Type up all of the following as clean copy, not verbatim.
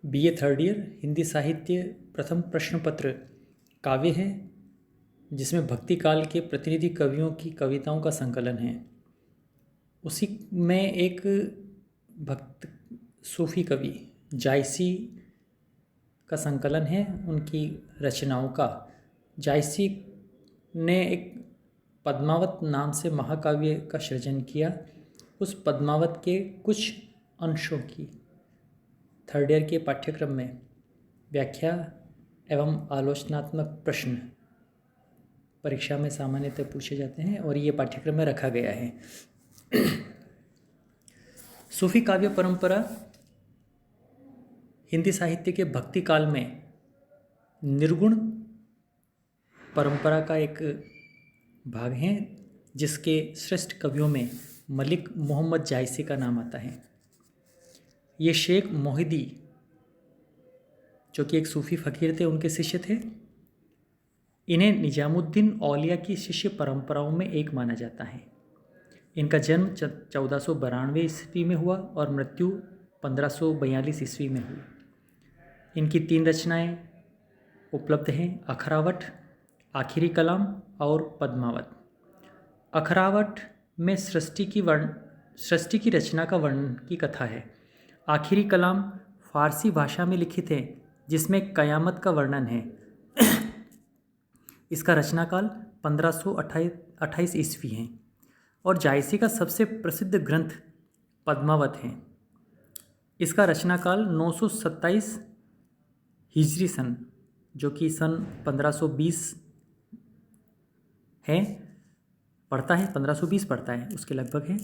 BA third year Hindi साहित्य प्रथम प्रश्न पत्र काव्य है जिसमें भक्ति काल के प्रतिनिधि कवियों की कविताओं का संकलन है। उसी में एक भक्त सूफी कवि जायसी का संकलन है, उनकी रचनाओं का। जायसी ने एक पद्मावत नाम से महाकाव्य का सृजन किया। उस पद्मावत के कुछ अंशों की थर्ड ईयर के पाठ्यक्रम में व्याख्या एवं आलोचनात्मक प्रश्न परीक्षा में सामान्यतः पूछे जाते हैं और ये पाठ्यक्रम में रखा गया है। सूफी काव्य परंपरा हिंदी साहित्य के भक्ति काल में निर्गुण परंपरा का एक भाग है, जिसके श्रेष्ठ कवियों में मलिक मोहम्मद जायसी का नाम आता है। ये शेख मोहिदी, जो कि एक सूफी फ़कीर थे, उनके शिष्य थे। इन्हें निजामुद्दीन औलिया की शिष्य परंपराओं में एक माना जाता है। इनका जन्म 1492 ईस्वी में हुआ और मृत्यु 1542 ईस्वी में हुई। इनकी 3 रचनाएं उपलब्ध हैं: अखरावट, आखिरी कलाम और पद्मावत। अखरावट में सृष्टि की रचना का वर्णन की कथा है। आखिरी कलाम फारसी भाषा में लिखित है, जिसमें कयामत का वर्णन है। इसका रचनाकाल 1528 ईस्वी है और जायसी का सबसे प्रसिद्ध ग्रंथ पद्मावत है। इसका रचनाकाल 927 हिजरी सन, जो कि सन 1520 है, पड़ता है, 1520 पड़ता है, उसके लगभग है।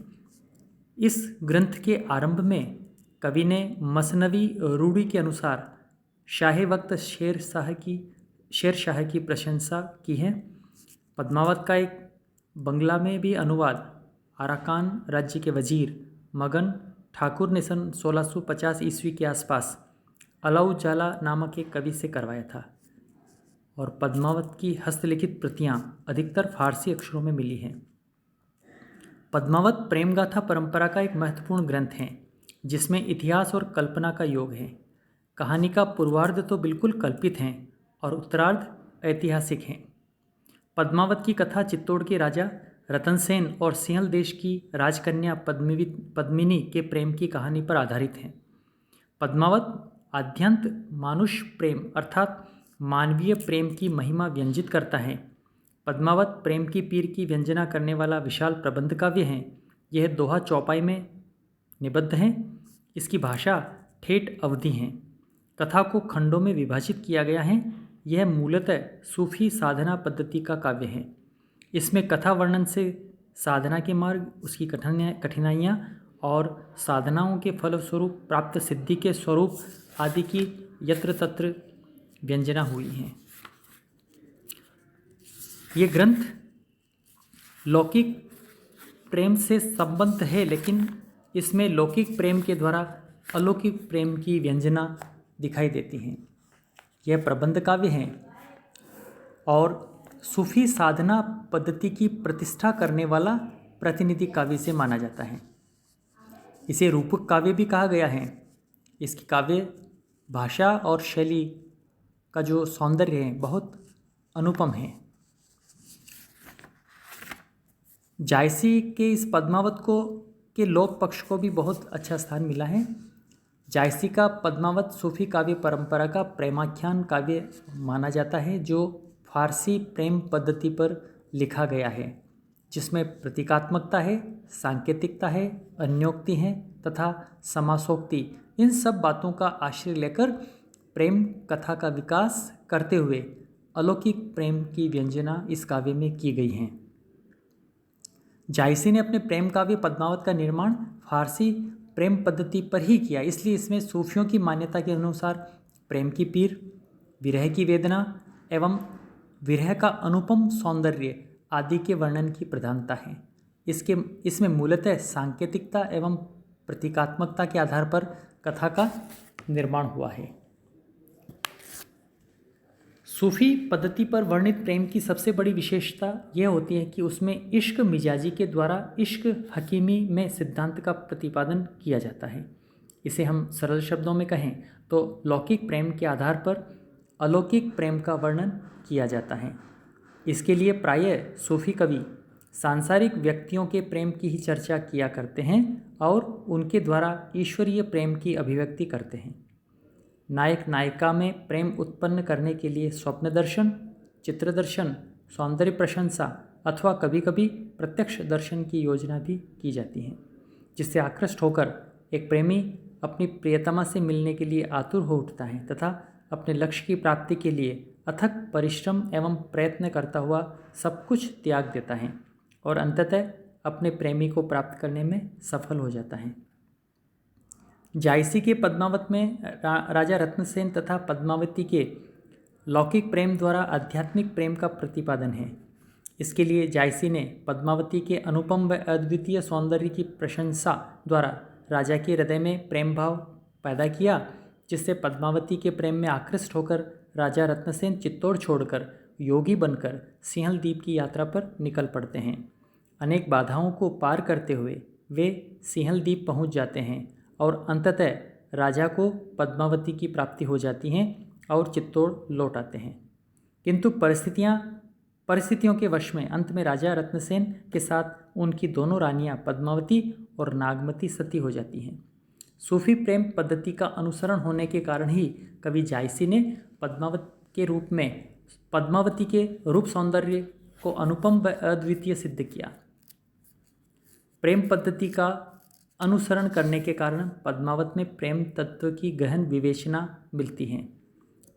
इस ग्रंथ के आरंभ में कवि ने मसनवी रूढ़ी के अनुसार शाह वक्त शेर शाह की प्रशंसा की है। पद्मावत का एक बंगला में भी अनुवाद अराकान राज्य के वजीर मगन ठाकुर ने सन 1650 ईस्वी के आसपास अलाउजाला नामक एक कवि से करवाया था और पद्मावत की हस्तलिखित प्रतियां अधिकतर फारसी अक्षरों में मिली हैं। पद्मावत प्रेमगाथा परंपरा का एक महत्वपूर्ण ग्रंथ है, जिसमें इतिहास और कल्पना का योग है। कहानी का पूर्वार्ध तो बिल्कुल कल्पित है और उत्तरार्ध ऐतिहासिक है। पद्मावत की कथा चित्तौड़ के राजा रतनसेन और सिंहल देश की राजकन्या पद्मिनी के प्रेम की कहानी पर आधारित है। पद्मावत आद्यंत मानुष प्रेम अर्थात मानवीय प्रेम की महिमा व्यंजित करता है। पद्मावत प्रेम की पीर की व्यंजना करने वाला विशाल प्रबंध काव्य है। यह दोहा चौपाई में निबद्ध है। इसकी भाषा ठेठ अवधी है। कथा को खंडों में विभाजित किया गया है। यह मूलतः सूफी साधना पद्धति का काव्य है। इसमें कथा वर्णन से साधना के मार्ग, उसकी कठिनाइयाँ और साधनाओं के फलस्वरूप प्राप्त सिद्धि के स्वरूप आदि की यत्र तत्र व्यंजना हुई हैं। ये ग्रंथ लौकिक प्रेम से संबद्ध है, लेकिन इसमें लौकिक प्रेम के द्वारा अलौकिक प्रेम की व्यंजना दिखाई देती हैं। यह प्रबंध काव्य है और सूफी साधना पद्धति की प्रतिष्ठा करने वाला प्रतिनिधि काव्य से माना जाता है। इसे रूपक काव्य भी कहा गया है। इसकी काव्य भाषा और शैली का जो सौंदर्य है बहुत अनुपम है। जायसी के इस पद्मावत के लोक पक्ष को भी बहुत अच्छा स्थान मिला है। जायसी का पद्मावत सूफी काव्य परंपरा का प्रेमाख्यान काव्य माना जाता है, जो फारसी प्रेम पद्धति पर लिखा गया है, जिसमें प्रतीकात्मकता है, सांकेतिकता है, अन्योक्ति है तथा समासोक्ति, इन सब बातों का आश्रय लेकर प्रेम कथा का विकास करते हुए अलौकिक प्रेम की व्यंजना इस काव्य में की गई हैं। जायसी ने अपने प्रेम काव्य पद्मावत का निर्माण फारसी प्रेम पद्धति पर ही किया, इसलिए इसमें सूफियों की मान्यता के अनुसार प्रेम की पीर, विरह की वेदना एवं विरह का अनुपम सौंदर्य आदि के वर्णन की प्रधानता है। इसमें मूलतः सांकेतिकता एवं प्रतीकात्मकता के आधार पर कथा का निर्माण हुआ है। सूफी पद्धति पर वर्णित प्रेम की सबसे बड़ी विशेषता यह होती है कि उसमें इश्क मिजाजी के द्वारा इश्क हकीमी में सिद्धांत का प्रतिपादन किया जाता है। इसे हम सरल शब्दों में कहें तो लौकिक प्रेम के आधार पर अलौकिक प्रेम का वर्णन किया जाता है। इसके लिए प्रायः सूफी कवि सांसारिक व्यक्तियों के प्रेम की ही चर्चा किया करते हैं और उनके द्वारा ईश्वरीय प्रेम की अभिव्यक्ति करते हैं। नायक नायिका में प्रेम उत्पन्न करने के लिए स्वप्न दर्शन, चित्र दर्शन, सौंदर्य प्रशंसा अथवा कभी कभी प्रत्यक्ष दर्शन की योजना भी की जाती है, जिससे आकृष्ट होकर एक प्रेमी अपनी प्रियतमा से मिलने के लिए आतुर हो उठता है तथा अपने लक्ष्य की प्राप्ति के लिए अथक परिश्रम एवं प्रयत्न करता हुआ सब कुछ त्याग देता है और अंततः अपने प्रेमी को प्राप्त करने में सफल हो जाता है। जायसी के पद्मावत में राजा रत्नसेन तथा पद्मावती के लौकिक प्रेम द्वारा आध्यात्मिक प्रेम का प्रतिपादन है। इसके लिए जायसी ने पद्मावती के अनुपम व अद्वितीय सौंदर्य की प्रशंसा द्वारा राजा के हृदय में प्रेम भाव पैदा किया, जिससे पद्मावती के प्रेम में आकृष्ट होकर राजा रत्नसेन चित्तौड़ छोड़कर योगी बनकर सिंहल द्वीप की यात्रा पर निकल पड़ते हैं। अनेक बाधाओं को पार करते हुए वे सिंहल द्वीप पहुँच जाते हैं और अंततः राजा को पद्मावती की प्राप्ति हो जाती है और चित्तौड़ लौट आते हैं। किंतु परिस्थितियों के वश में अंत में राजा रत्नसेन के साथ उनकी दोनों रानियां पद्मावती और नागमती सती हो जाती हैं। सूफी प्रेम पद्धति का अनुसरण होने के कारण ही कवि जायसी ने पद्मावती के रूप सौंदर्य को अनुपम व अद्वितीय सिद्ध किया। प्रेम पद्धति का अनुसरण करने के कारण पद्मावत में प्रेम तत्व की गहन विवेचना मिलती है।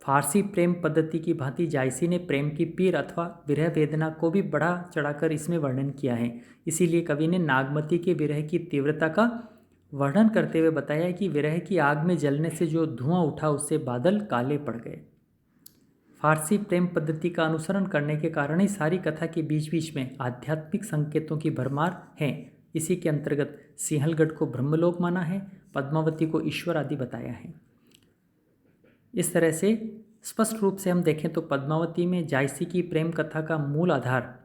फारसी प्रेम पद्धति की भांति जायसी ने प्रेम की पीर अथवा विरह वेदना को भी बढ़ा चढ़ाकर इसमें वर्णन किया है। इसीलिए कवि ने नागमती के विरह की तीव्रता का वर्णन करते हुए बताया कि विरह की आग में जलने से जो धुआं उठा उससे बादल काले पड़ गए। फारसी प्रेम पद्धति का अनुसरण करने के कारण ही सारी कथा के बीच बीच में आध्यात्मिक संकेतों की भरमार है। इसी के अंतर्गत सिंहलगढ़ को ब्रह्मलोक माना है, पद्मावती को ईश्वर आदि बताया है। इस तरह से स्पष्ट रूप से हम देखें तो पद्मावती में जायसी की प्रेम कथा का मूल आधार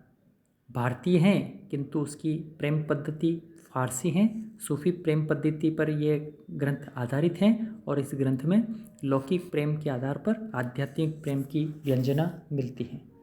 भारतीय है, किंतु उसकी प्रेम पद्धति फारसी है। सूफी प्रेम पद्धति पर यह ग्रंथ आधारित है और इस ग्रंथ में लौकिक प्रेम के आधार पर आध्यात्मिक प्रेम की व्यंजना मिलती है।